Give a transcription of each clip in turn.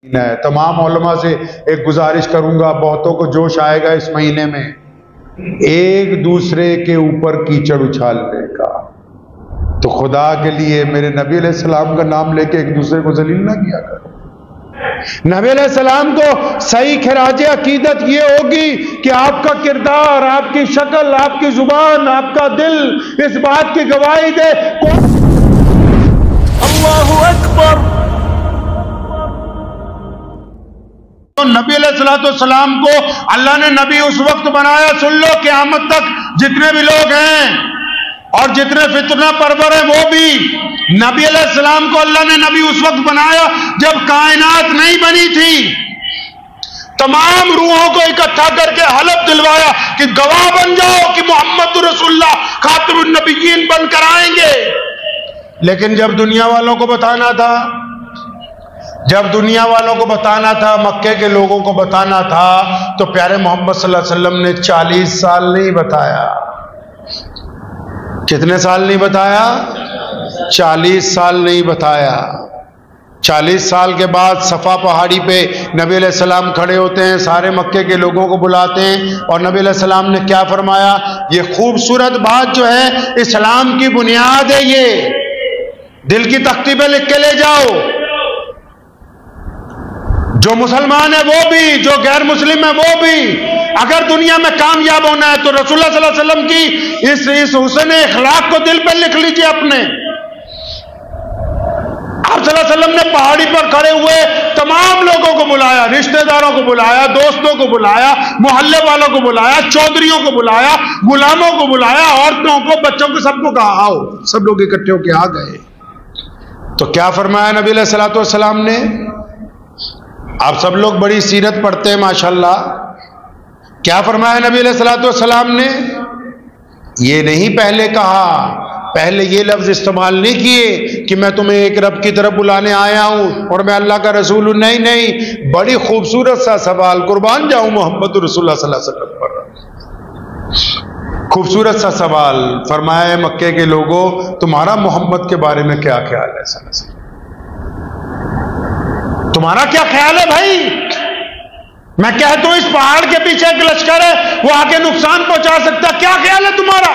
تمام علماء سے ایک گزارش کروں گا، بہتوں کو جوش آئے گا اس مہینے میں ایک دوسرے کے اوپر کیچڑ اچھالنے کا، تو خدا کے لیے میرے نبی علیہ السلام کا نام لے کے ایک دوسرے کو ذلیل نہ کیا کرو۔ نبی علیہ السلام کو صحیح خراج عقیدت یہ ہوگی کہ آپ کا کردار، آپ کی شکل، آپ کی زبان، آپ کا دل اس بات کی گواہی دے۔ اللہ اکبر۔ نبی علیہ السلام کو اللہ نے نبی اس وقت بنایا، سن لو، قیامت تک جتنے بھی لوگ ہیں اور جتنے فتنہ پرور ہیں وہ بھی، نبی علیہ السلام کو اللہ نے نبی اس وقت بنایا جب کائنات نہیں بنی تھی۔ تمام روحوں کو اکٹھا کر کے حلف دلوایا کہ گواہ بن جاؤ کہ محمد رسول اللہ خاتم النبیین بن کر آئیں گے۔ لیکن جب دنیا والوں کو بتانا تھا، مکے کے لوگوں کو بتانا تھا، تو پیارے محمد صلی اللہ علیہ وسلم نے 40 سال نہیں بتایا۔ کتنے سال نہیں بتایا؟ 40 سال نہیں بتایا۔ 40 سال کے بعد صفا پہاڑی پہ نبی علیہ السلام کھڑے ہوتے ہیں، سارے مکے کے لوگوں کو بلاتے ہیں، اور نبی علیہ السلام نے کیا فرمایا؟ یہ خوبصورت بات جو ہے اسلام کی بنیاد ہے، یہ دل کی تختی پہ لکھ کے لے جاؤ۔ جو مسلمان ہے وہ بھی، جو غیر مسلم ہے وہ بھی، اگر دنیا میں کامیاب ہونا ہے تو رسول اللہ صلی اللہ علیہ وسلم کی اس حسن اخلاق کو دل پہ لکھ لیجئے اپنے۔ آپ صلی اللہ علیہ وسلم نے پہاڑی پر کھڑے ہوئے تمام لوگوں کو بلایا، رشتہ داروں کو بلایا، دوستوں کو بلایا، محلے والوں کو بلایا، چودھریوں کو بلایا، غلاموں کو بلایا، عورتوں کو، بچوں کو، سب کو کہا آؤ۔ سب لوگ اکٹھے ہو کے آ گئے۔ تو کیا فرمایا نبی علیہ السلام نے؟ آپ سب لوگ بڑی سیرت پڑھتے ہیں ماشاءاللہ۔ کیا فرمایا نبی علیہ السلام نے؟ یہ نہیں پہلے کہا، پہلے یہ لفظ استعمال نہیں کیے کہ میں تمہیں ایک رب کی طرف بلانے آیا ہوں اور میں اللہ کا رسول ہوں۔ نہیں، بڑی خوبصورت سا سوال، قربان جاؤں محمد رسول اللہ صلی اللہ علیہ وسلم پر۔ خوبصورت سا سوال فرمایا، مکے کے لوگوں تمہارا محمد کے بارے میں کیا خیال ہے؟ صلی اللہ علیہ وسلم تمہارا کیا خیال ہے بھائی؟ میں کہتا ہوں اس پہاڑ کے پیچھے ایک لشکر ہے، وہ آ کے نقصان پہنچا سکتا ہے، کیا خیال ہے تمہارا؟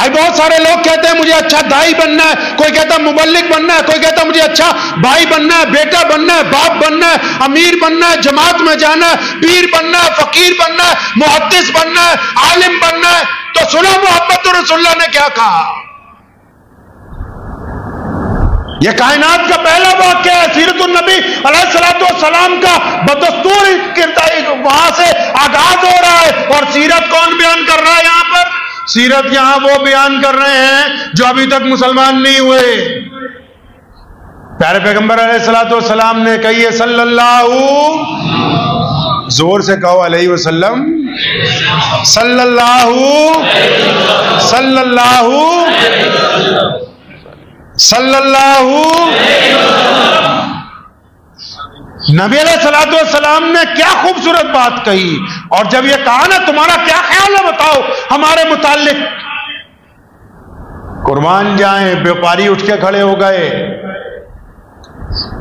آج بہت سارے لوگ کہتے ہیں مجھے اچھا دائی بننا ہے، کوئی کہتا ہے مبلغ بننا ہے، کوئی کہتا ہے مجھے اچھا بھائی بننا ہے، بیٹا بننا ہے، باپ بننا ہے، امیر بننا ہے، جماعت میں جانا ہے، پیر بننا ہے، فقیر بننا ہے، محدث بننا ہے، عالم بننا ہے۔ تو سنو محمد رسول اللہ نے کیا کہا۔ یہ کائنات کا پہلا واقعہ ہے، سیرت النبی علیہ السلام کا بدستور وہاں سے آغاز ہو رہا ہے، اور سیرت کون بیان کر رہا ہے یہاں پر؟ سیرت یہاں وہ بیان کر رہے ہیں جو ابھی تک مسلمان نہیں ہوئے۔ پیارے پیغمبر علیہ السلام نے کہی صلی اللہ، زور سے کہو علیہ وسلم، صلی اللہ نبی علیہ السلام نے کیا خوبصورت بات کہی۔ اور جب یہ کہا نا تمہارا کیا خیال ہے بتاؤ ہمارے متعلق، قربان جائیں بیوپاری اٹھ کے کھڑے ہو گئے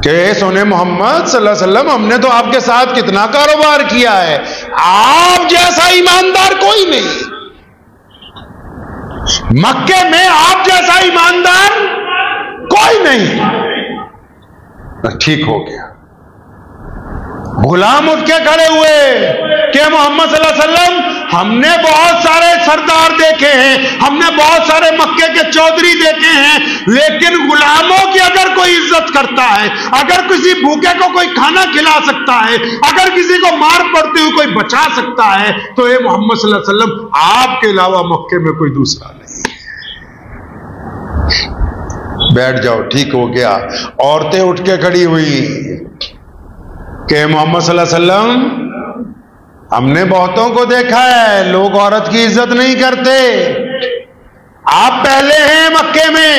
کہ سونے محمد صلی اللہ علیہ وسلم، ہم نے تو آپ کے ساتھ کتنا کاروبار کیا ہے، آپ جیسا ایماندار کوئی نہیں، مکے میں آپ جیسا ایماندار کوئی نہیں۔ ٹھیک ہو گیا۔ غلام اٹھ کے کھڑے ہوئے کہ محمد صلی اللہ علیہ وسلم، ہم نے بہت سارے سردار دیکھے ہیں، ہم نے بہت سارے مکے کے چودھری دیکھے ہیں، لیکن غلاموں کی اگر کوئی عزت کرتا ہے، اگر کسی بھوکے کو کوئی کھانا کھلا سکتا ہے، اگر کسی کو مار پڑتے ہوئے کوئی بچا سکتا ہے، تو اے محمد صلی اللہ علیہ وسلم آپ کے علاوہ مکے میں کوئی دوسرا نہیں۔ بیٹھ جاؤ، ٹھیک ہو گیا۔ عورتیں اٹھ کے کھڑی ہوئی کہ محمد صلی اللہ علیہ وسلم، ہم نے بہتوں کو دیکھا ہے لوگ عورت کی عزت نہیں کرتے، آپ پہلے ہیں مکے میں،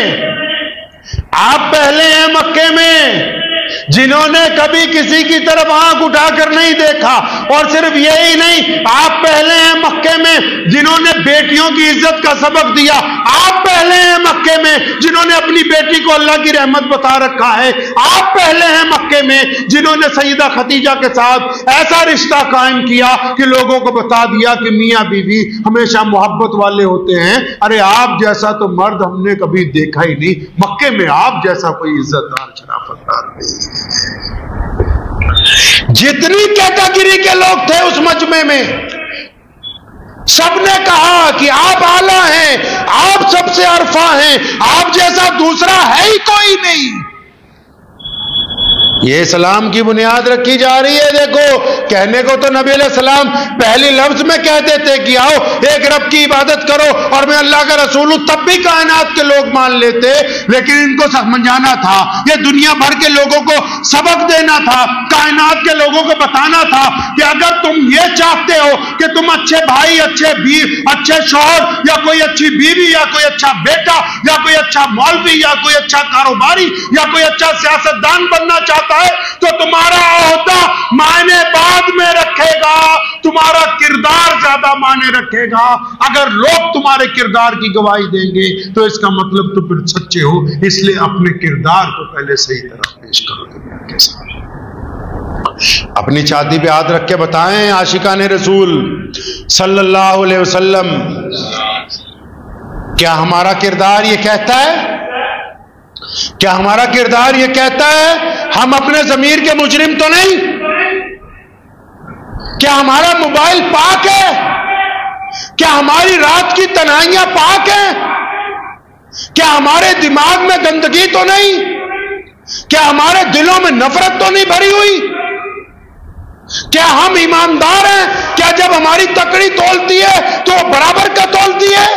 آپ پہلے ہیں مکے میں جنہوں نے کبھی کسی کی طرف آنکھ اٹھا کر نہیں دیکھا، اور صرف یہی نہیں، آپ پہلے ہیں مکے میں جنہوں نے بیٹیوں کی عزت کا سبق دیا، آپ پہلے ہیں مکے میں جنہوں نے اپنی بیٹی کو اللہ کی رحمت بتا رکھا ہے، آپ پہلے ہیں مکے میں جنہوں نے سیدہ خدیجہ کے ساتھ ایسا رشتہ قائم کیا کہ لوگوں کو بتا دیا کہ میاں بیوی ہمیشہ محبت والے ہوتے ہیں۔ ارے آپ جیسا تو مرد ہم نے کبھی دیکھا ہی نہیں، مکے میں آپ جیسا کوئی عزت دار شرافت دار نہیں۔ جتنی کیٹیگری کے لوگ تھے اس مجمع میں، سب نے کہا کہ آپ اعلیٰ ہیں، آپ سب سے عرفہ ہیں، آپ جیسا دوسرا ہے ہی کوئی نہیں۔ یہ اسلام کی بنیاد رکھی جا رہی ہے۔ دیکھو، کہنے کو تو نبی علیہ السلام پہلی لفظ میں کہتے تھے کہ آؤ ایک رب کی عبادت کرو اور میں اللہ کا رسول ہوں، تب بھی کائنات کے لوگ مان لیتے، لیکن ان کو سمجھانا تھا، یہ دنیا بھر کے لوگوں کو سبق دینا تھا، کائنات کے لوگوں کو بتانا تھا کہ اگر تم یہ چاہتے ہو کہ تم اچھے بھائی، اچھے شوہر، یا کوئی اچھی بیوی، یا کوئی اچھا بیٹا، یا کوئی اچھا مولوی، یا کوئی اچھا کاروباری، یا کوئی اچھا سیاستدان بننا چاہتا ہے تو تمہارا عہدہ معنی بعد میں رکھے گا، تمہارا کردار زیادہ معنی رکھے گا۔ اگر لوگ تمہارے کردار کی گواہی دیں گے تو اس کا مطلب تو پھر سچے ہو، اس لیے اپنے کردار کو پہلے صحیح طرح پیش کرو دنیا کے سامنے۔ اپنی چھاتی پہ ہاتھ رکھ کے بتائیں عاشقان رسول صلی اللہ علیہ وسلم، کیا ہمارا کردار یہ کہتا ہے؟ کیا ہمارا کردار یہ کہتا ہے ہم اپنے ضمیر کے مجرم تو نہیں؟ کیا ہمارا موبائل پاک ہے؟ کیا ہماری رات کی تنہائیاں پاک ہیں؟ کیا ہمارے دماغ میں گندگی تو نہیں؟ کیا ہمارے دلوں میں نفرت تو نہیں بھری ہوئی؟ کیا ہم ایماندار ہیں؟ کیا جب ہماری تکڑی تولتی ہے تو وہ برابر کا تولتی ہے؟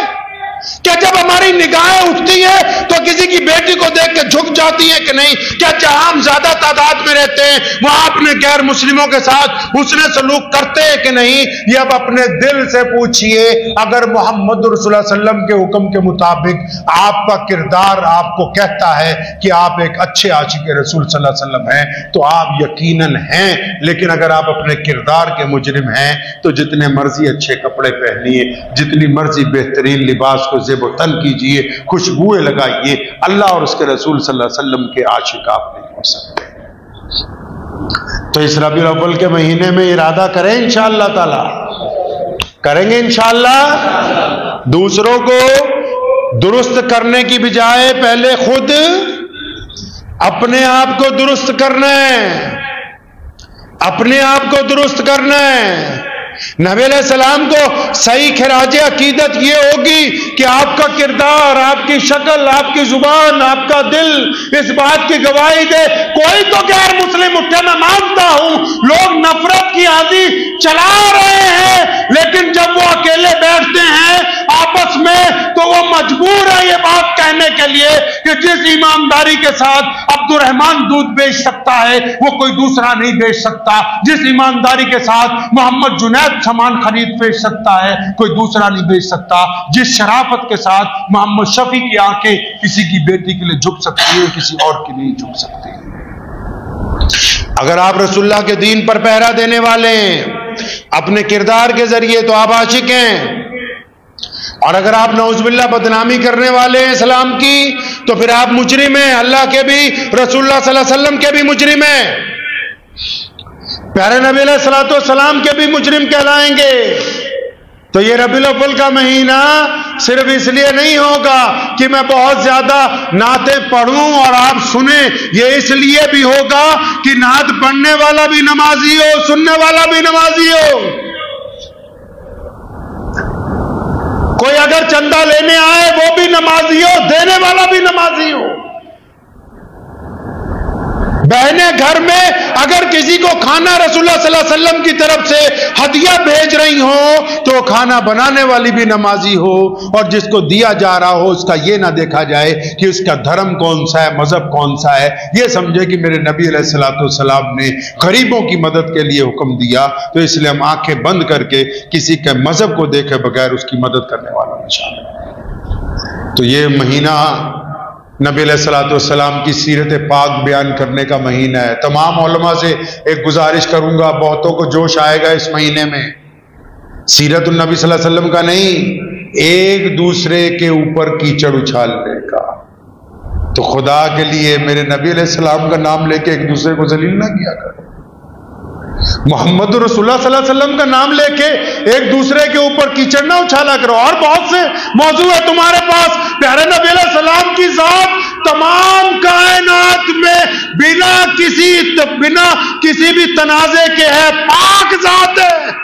کیا جب ہماری نگاہیں اٹھتی ہیں تو کسی کی بیٹی کو دیکھ کے جھک جاتی ہیں کہ نہیں؟ کیا جہاں ہم زیادہ تعداد میں رہتے ہیں وہاں اپنے غیر مسلموں کے ساتھ حسن سلوک کرتے ہیں کہ نہیں؟ یہ اب اپنے دل سے پوچھئے، اگر محمد رسول اللہ صلی اللہ علیہ وسلم کے حکم کے مطابق آپ کا کردار آپ کو کہتا ہے کہ آپ ایک اچھے عاشق رسول صلی اللہ علیہ وسلم ہیں تو آپ یقیناً ہیں، لیکن اگر آپ اپنے کردار کے مجرم ہیں تو جتنے مرضی اچھے کپڑے پہنیے، جتنی مرضی بہترین لباس کو زیب و تن کیجئے، خوشبوئیں لگائیے، اللہ اور اس کے رسول صلی اللہ علیہ وسلم کے عاشق آپ نہیں ہو سکتے۔ تو اس ربیع الاول کے مہینے میں ارادہ کریں انشاءاللہ تعالی، کریں گے انشاءاللہ، دوسروں کو درست کرنے کی بجائے پہلے خود اپنے آپ کو درست کرنا ہے، اپنے آپ کو درست کرنا ہے۔ نبی علیہ السلام کو صحیح خراج عقیدت یہ ہوگی کہ آپ کا کردار، آپ کی شکل، آپ کی زبان، آپ کا دل اس بات کی گواہی دے، کوئی تو غیر مسلم اٹھے، میں مانتا ہوں لوگ نفرت کی آندھی چلا رہے ہیں، لیکن جب وہ اکیلے بیٹھتے ہیں آپس میں تو وہ مجبور ہے یہ بات کہنے کے لیے کہ جس ایمانداری کے ساتھ عبد الرحمن دودھ بیچ سکتا ہے وہ کوئی دوسرا نہیں بیچ سکتا، جس ایمانداری کے ساتھ محمد جنید سامان خرید بیچ سکتا ہے کوئی دوسرا نہیں بیچ سکتا، جس شرافت کے ساتھ محمد شفیع کی آنکھیں کسی کی بیٹی کے لیے جھک سکتی ہے کسی اور کے لیے جھک سکتی ہے۔ اگر آپ رسول اللہ کے دین پر پہرا دینے والے ہیں اپنے کردار کے ذریعے تو آپ عاشق ہیں، اور اگر آپ نعوذ باللہ بدنامی کرنے والے ہیں اسلام کی تو پھر آپ مجرم ہیں، اللہ کے بھی رسول اللہ صلی اللہ علیہ وسلم کے بھی مجرم ہیں، پیارے نبی علیہ السلام کے بھی مجرم کہلائیں گے۔ تو یہ ربیع الاول کا مہینہ صرف اس لیے نہیں ہوگا کہ میں بہت زیادہ نعتیں پڑھوں اور آپ سنیں، یہ اس لیے بھی ہوگا کہ نعت پڑھنے والا بھی نمازی ہو، سننے والا بھی نمازی ہو۔ کوئی اگر چندہ لینے آئے وہ بھی نمازی ہو، دینے والا بھی نمازی ہو۔ بہنیں گھر میں اگر کسی کو کھانا رسول اللہ صلی اللہ علیہ وسلم کی طرف سے ہدیہ بھیج رہی ہوں تو کھانا بنانے والی بھی نمازی ہو، اور جس کو دیا جا رہا ہو اس کا یہ نہ دیکھا جائے کہ اس کا دھرم کون سا ہے، مذہب کون سا ہے، یہ سمجھے کہ میرے نبی علیہ السلام نے غریبوں کی مدد کے لیے حکم دیا تو اس لیے ہم آنکھیں بند کر کے کسی کے مذہب کو دیکھے بغیر اس کی مدد کرنے والا نشان ہے۔ تو یہ مہینہ نبی علیہ السلام کی سیرت پاک بیان کرنے کا مہینہ ہے۔ تمام علماء سے ایک گزارش کروں گا، بہتوں کو جوش آئے گا اس مہینے میں، سیرت النبی صلی اللہ علیہ وسلم کا نہیں، ایک دوسرے کے اوپر کیچڑ اچھالنے کا۔ تو خدا کے لیے میرے نبی علیہ السلام کا نام لے کے ایک دوسرے کو ذلیل نہ کیا کرو، محمد رسول اللہ صلی اللہ علیہ وسلم کا نام لے کے ایک دوسرے کے اوپر کیچڑ نہ اچھالا کرو۔ اور بہت سے موضوع ہے تمہارے پاس، پیارے نبی علیہ السلام کی ذات تمام کائنات میں بنا کسی بھی تنازع کے ہے، پاک ذات ہے۔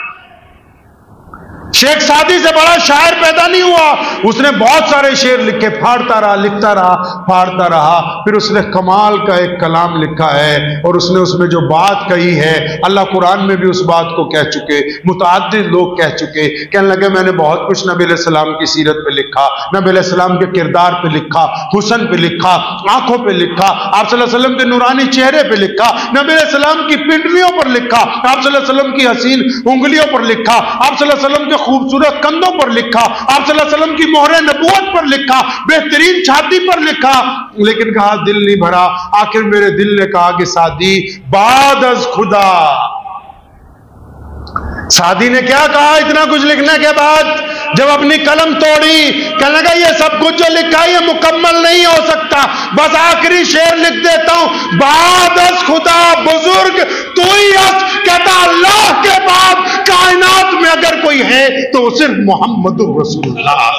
شیخ سعدی سے بڑا شاعر پیدا نہیں ہوا، اس نے بہت سارے شعر لکھے، پھاڑتا رہا، لکھتا رہا، پھاڑتا رہا، پھر اس نے کمال کا ایک کلام لکھا ہے، اور اس نے اس میں جو بات کہی ہے، اللہ قرآن میں بھی اس بات کو کہہ چکے، متعدد لوگ کہہ چکے، کہنے لگے میں نے بہت کچھ نبی علیہ السلام کی سیرت پہ لکھا، نبی علیہ السلام کے کردار پہ لکھا، حسن پہ لکھا، آنکھوں پہ لکھا، آپ صلی اللہ علیہ وسلم کے نورانی چہرے پہ لکھا، نبی علیہ السلام کی پنڈلیوں پر لکھا، آپ صلی اللہ علیہ وسلم کی حسین انگلیوں پر لکھا، آپ صلی اللہ علیہ وسلم کے خوبصورت کندھوں پر لکھا، آپ صلی اللہ علیہ وسلم کی مہر نبوت پر لکھا، بہترین چھاتی پر لکھا، لیکن کہا دل نہیں بھرا۔ آخر میرے دل نے کہا کہ سعدی بعد از خدا، سعدی نے کیا کہا اتنا کچھ لکھنے کے بعد؟ جب اپنی قلم توڑی، کہنے لگا یہ سب کچھ جو لکھا یہ مکمل نہیں ہو سکتا، بس آخری شعر لکھ دیتا ہوں، بعد از خدا بزرگ تو ہی اس، کہتا اللہ کے بعد کائنات میں اگر کوئی ہے تو وہ صرف محمد رسول اللہ ہے۔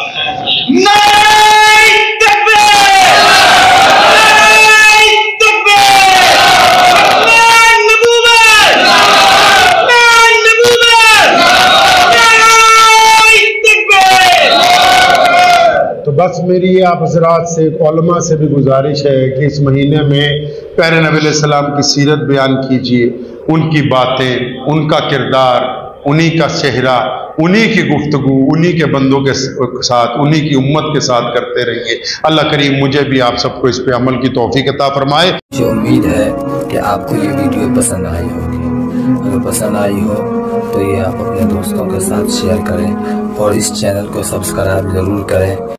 نعرہ تکبیر، نعرہ تکبیر، نعرہ نبوت، نعرہ نبوت، نعرہ تکبیر۔ تو بس میری آپ حضرات سے، علماء سے بھی گزارش ہے کہ اس مہینے میں پیارے نبی علیہ السلام کی سیرت بیان کیجئے، ان کی باتیں، ان کا کردار، انہی کا چہرہ، انہی کی گفتگو، انہی کے بندوں کے ساتھ، انہی کی امت کے ساتھ کرتے رہیے۔ اللہ کریم مجھے بھی آپ سب کو اس پہ عمل کی توفیق عطا فرمائے۔ مجھے امید ہے کہ آپ کو یہ ویڈیو پسند آئی ہوگی، اگر پسند آئی ہو تو یہ آپ اپنے دوستوں کے ساتھ شیئر کریں اور اس چینل کو سبسکرائب ضرور کریں۔